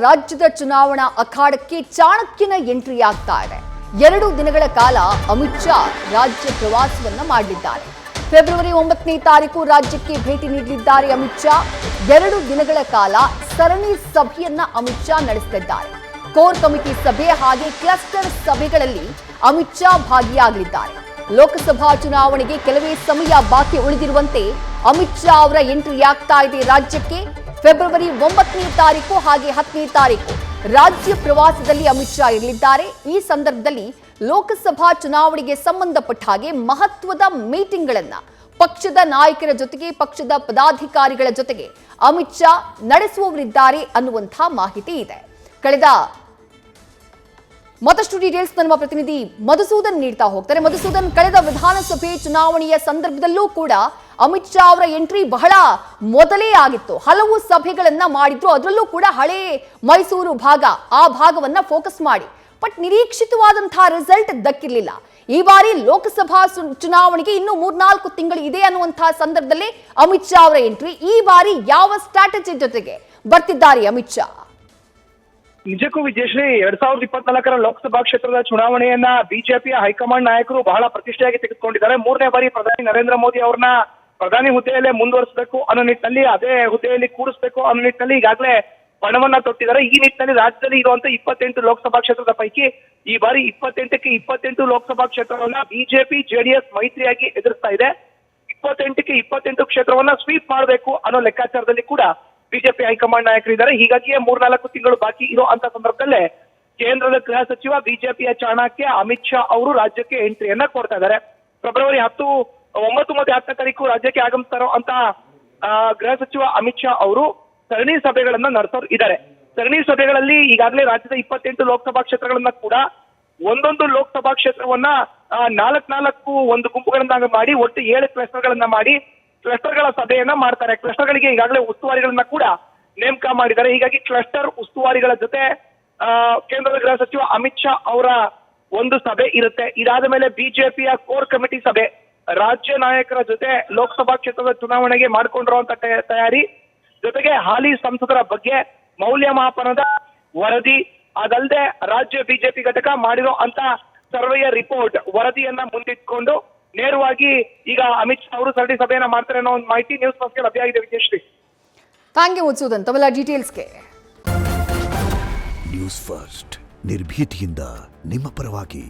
ರಾಜ್ಯದ ಚುನಾವಣಾ ಅಖಾಡಕ್ಕೆ ಚಾಣಕ್ಯನ ಎಂಟ್ರಿ ಆಗ್ತಾ ಇದೆ. 2 ದಿನಗಳ ಕಾಲ ಅಮಿತ್ ಶಾ ರಾಜ್ಯ ಪ್ರವಾಸವನ್ನ ಮಾಡಲಿದ್ದಾರೆ. ಫೆಬ್ರವರಿ 9ನೇ ತಾರೀಕು ರಾಜ್ಯಕ್ಕೆ ಭೇಟಿ ನೀಡಲಿದ್ದಾರೆ ಅಮಿತ್ ಶಾ. 2 ದಿನಗಳ ಕಾಲ ಸರಣಿ ಸಭೆಯನ್ನ ಅಮಿತ್ ಶಾ ನಡೆಸಲಿದ್ದಾರೆ. ಕೋರ್ ಕಮಿಟಿ ಸಭೆ ಹಾಗೆ ಕ್ಲಸ್ಟರ್ ಸಭೆಗಳಲ್ಲಿ ಅಮಿತ್ ಶಾ ಭಾಗಿಯಾಗಲಿದ್ದಾರೆ. ಲೋಕಸಭಾ ಚುನಾವಣೆಗೆ ಕೆಲವೇ ಸಮಯ ಬಾಕಿ ಉಳಿದಿರುವಂತೆ ಅಮಿತ್ ಶಾ ಅವರ ಎಂಟ್ರಿ ಆಗ್ತಾ ಇದೆ ರಾಜ್ಯಕ್ಕೆ. ಫೆಬ್ರವರಿ 9ನೇ ತಾರೀಕು ಹಾಗೆ 10ನೇ ತಾರೀಕು ರಾಜ್ಯ ಪ್ರವಾಸದಲ್ಲಿ ಅಮಿತ್ ಶಾ ಇರಲಿದ್ದಾರೆ. ಈ ಸಂದರ್ಭದಲ್ಲಿ ಲೋಕಸಭಾ ಚುನಾವಣೆಗೆ ಸಂಬಂಧಪಟ್ಟ ಹಾಗೆ ಮಹತ್ವದ ಮೀಟಿಂಗ್ಗಳನ್ನ ಪಕ್ಷದ ನಾಯಕರ ಜೊತೆಗೆ ಪಕ್ಷದ ಪದಾಧಿಕಾರಿಗಳ ಜೊತೆಗೆ ಅಮಿತ್ ಶಾ ನಡೆಸುವವರಿದ್ದಾರೆ ಅನ್ನುವಂಥ ಮಾಹಿತಿ ಇದೆ. ಮತ್ತಷ್ಟು ಡೀಟೇಲ್ಸ್ ನಮ್ಮ ಪ್ರತಿನಿಧಿ ಮಧುಸೂದನ್ ನೀಡ್ತಾ ಹೋಗ್ತಾರೆ. ಮಧುಸೂದನ್, ಕಳೆದ ವಿಧಾನಸಭೆ ಚುನಾವಣೆಯ ಸಂದರ್ಭದಲ್ಲೂ ಕೂಡ ಅಮಿತ್ ಶಾ ಅವರ ಎಂಟ್ರಿ ಬಹಳ ಮೊದಲೇ ಆಗಿತ್ತು. ಹಲವು ಸಭೆಗಳನ್ನ ಮಾಡಿದ್ರು, ಅದರಲ್ಲೂ ಕೂಡ ಹಳೆ ಮೈಸೂರು ಭಾಗ, ಆ ಭಾಗವನ್ನ ಫೋಕಸ್ ಮಾಡಿ. ಬಟ್ ನಿರೀಕ್ಷಿತವಾದಂತಹ ರಿಸಲ್ಟ್ ದಕ್ಕಿರಲಿಲ್ಲ. ಈ ಬಾರಿ ಲೋಕಸಭಾ ಚುನಾವಣೆಗೆ ಇನ್ನೂ 3-4 ತಿಂಗಳು ಇದೆ ಅನ್ನುವಂತಹ ಸಂದರ್ಭದಲ್ಲಿ ಅಮಿತ್ ಶಾ ಅವರ ಎಂಟ್ರಿ. ಈ ಬಾರಿ ಯಾವ ಸ್ಟ್ರಾಟಜಿ ಜೊತೆಗೆ ಬರ್ತಿದ್ದಾರೆ ಅಮಿತ್ ಶಾ? ನಿಜಕ್ಕೂ ವಿಜಯಶ್ರೀ, 2024ರ ಲೋಕಸಭಾ ಕ್ಷೇತ್ರದ ಚುನಾವಣೆಯನ್ನ ಬಿಜೆಪಿಯ ಹೈಕಮಾಂಡ್ ನಾಯಕರು ಬಹಳ ಪ್ರತಿಷ್ಠೆಯಾಗಿ ತೆಗೆದುಕೊಂಡಿದ್ದಾರೆ. 3ನೇ ಬಾರಿ ಪ್ರಧಾನಿ ನರೇಂದ್ರ ಮೋದಿ ಅವರನ್ನ ಪ್ರಧಾನಿ ಹುದ್ದೆಯಲ್ಲೇ ಮುಂದುವರಿಸಬೇಕು ಅನ್ನೋ ನಿಟ್ಟಿನಲ್ಲಿ, ಅದೇ ಹುದ್ದೆಯಲ್ಲಿ ಕೂರಿಸಬೇಕು ಅನ್ನೋ ನಿಟ್ಟಿನಲ್ಲಿ ಈಗಾಗಲೇ ಪಣವನ್ನ ತೊಟ್ಟಿದ್ದಾರೆ. ಈ ನಿಟ್ಟಿನಲ್ಲಿ ರಾಜ್ಯದಲ್ಲಿ ಇರುವಂತಹ 28 ಲೋಕಸಭಾ ಕ್ಷೇತ್ರದ ಪೈಕಿ ಈ ಬಾರಿ 28ಕ್ಕೆ 28 ಲೋಕಸಭಾ ಕ್ಷೇತ್ರವನ್ನ ಬಿಜೆಪಿ ಜೆಡಿಎಸ್ ಮೈತ್ರಿಯಾಗಿ ಎದುರಿಸ್ತಾ ಇದೆ. 28ಕ್ಕೆ 28 ಕ್ಷೇತ್ರವನ್ನ ಸ್ವೀಪ್ ಮಾಡಬೇಕು ಅನ್ನೋ ಲೆಕ್ಕಾಚಾರದಲ್ಲಿ ಕೂಡ ಬಿಜೆಪಿ ಹೈಕಮಾಂಡ್ ನಾಯಕರಿದ್ದಾರೆ. ಹೀಗಾಗಿಯೇ 3-4 ತಿಂಗಳು ಬಾಕಿ ಇರೋ ಅಂತ ಸಂದರ್ಭದಲ್ಲೇ ಕೇಂದ್ರದ ಗೃಹ ಸಚಿವ ಬಿಜೆಪಿಯ ಚಾಣಕ್ಯ ಅಮಿತ್ ಶಾ ಅವರು ರಾಜ್ಯಕ್ಕೆ ಎಂಟ್ರಿಯನ್ನ ಕೊಡ್ತಾ ಇದ್ದಾರೆ. ಫೆಬ್ರವರಿ 9 ಮತ್ತು 10ನೇ ತಾರೀಕು ರಾಜ್ಯಕ್ಕೆ ಆಗಮಿಸ್ತಾರೋ ಅಂತ ಗೃಹ ಸಚಿವ ಅಮಿತ್ ಶಾ ಅವರು ಸರಣಿ ಸಭೆಗಳನ್ನ ನಡೆಸೋರು ಇದ್ದಾರೆ. ಸರಣಿ ಸಭೆಗಳಲ್ಲಿ ಈಗಾಗಲೇ ರಾಜ್ಯದ 28 ಲೋಕಸಭಾ ಕ್ಷೇತ್ರಗಳನ್ನ ಕೂಡ ಒಂದೊಂದು ಲೋಕಸಭಾ ಕ್ಷೇತ್ರವನ್ನ 4 ಒಂದು ಗುಂಪುಗಳನ್ನಾಗಿ ಮಾಡಿ ಒಟ್ಟು 7 ಕ್ಲಸ್ಟರ್ಗಳನ್ನ ಮಾಡಿ ಕ್ಲಸ್ಟರ್ಗಳ ಸಭೆಯನ್ನ ಮಾಡ್ತಾರೆ. ಕ್ಲಸ್ಟರ್ಗಳಿಗೆ ಈಗಾಗಲೇ ಉಸ್ತುವಾರಿಗಳನ್ನ ಕೂಡ ನೇಮಕ ಮಾಡಿದ್ದಾರೆ. ಹೀಗಾಗಿ ಕ್ಲಸ್ಟರ್ ಉಸ್ತುವಾರಿಗಳ ಜೊತೆ ಕೇಂದ್ರದ ಗೃಹ ಸಚಿವ ಅಮಿತ್ ಶಾ ಅವರ ಒಂದು ಸಭೆ ಇರುತ್ತೆ. ಇದಾದ ಮೇಲೆ ಬಿಜೆಪಿಯ ಕೋರ್ ಕಮಿಟಿ ಸಭೆ, ರಾಜ್ಯ ನಾಯಕರ ಜೊತೆ ಲೋಕಸಭಾ ಕ್ಷೇತ್ರದ ಚುನಾವಣೆಗೆ ಮಾಡಿಕೊಂಡಿರುವಂತ ತಯಾರಿ ಜೊತೆಗೆ ಹಾಲಿ ಸಂಸದರ ಬಗ್ಗೆ ಮೌಲ್ಯಮಾಪನದ ವರದಿ, ಅದಲ್ಲದೆ ರಾಜ್ಯ ಬಿಜೆಪಿ ಘಟಕ ಮಾಡಿರೋ ಅಂತ ಸರ್ವೆಯ ರಿಪೋರ್ಟ್ ವರದಿಯನ್ನ ಮುಂದಿಟ್ಕೊಂಡು ನೇರವಾಗಿ ಈಗ ಅಮಿತ್ ಶಾ ಅವರು ಸರಣಿ ಸಭೆಯನ್ನ ಮಾಡ್ತಾರೆ ಅನ್ನೋ ಒಂದು ಮಾಹಿತಿ ನ್ಯೂಸ್ ಫಸ್ಟ್ಗೆ ಲಭ್ಯ ಆಗಿದೆ. ವಿಜಯಶ್ರೀ, ಥ್ಯಾಂಕ್ ಯು ಮಧುಸೂದನ್ ತಮ್ಮೆಲ್ಲ ಡೀಟೇಲ್ಸ್ಗೆ. ನ್ಯೂಸ್ ಫಸ್ಟ್ ನಿರ್ಭೀತಿಯಿಂದ ನಿಮ್ಮ ಪರವಾಗಿ.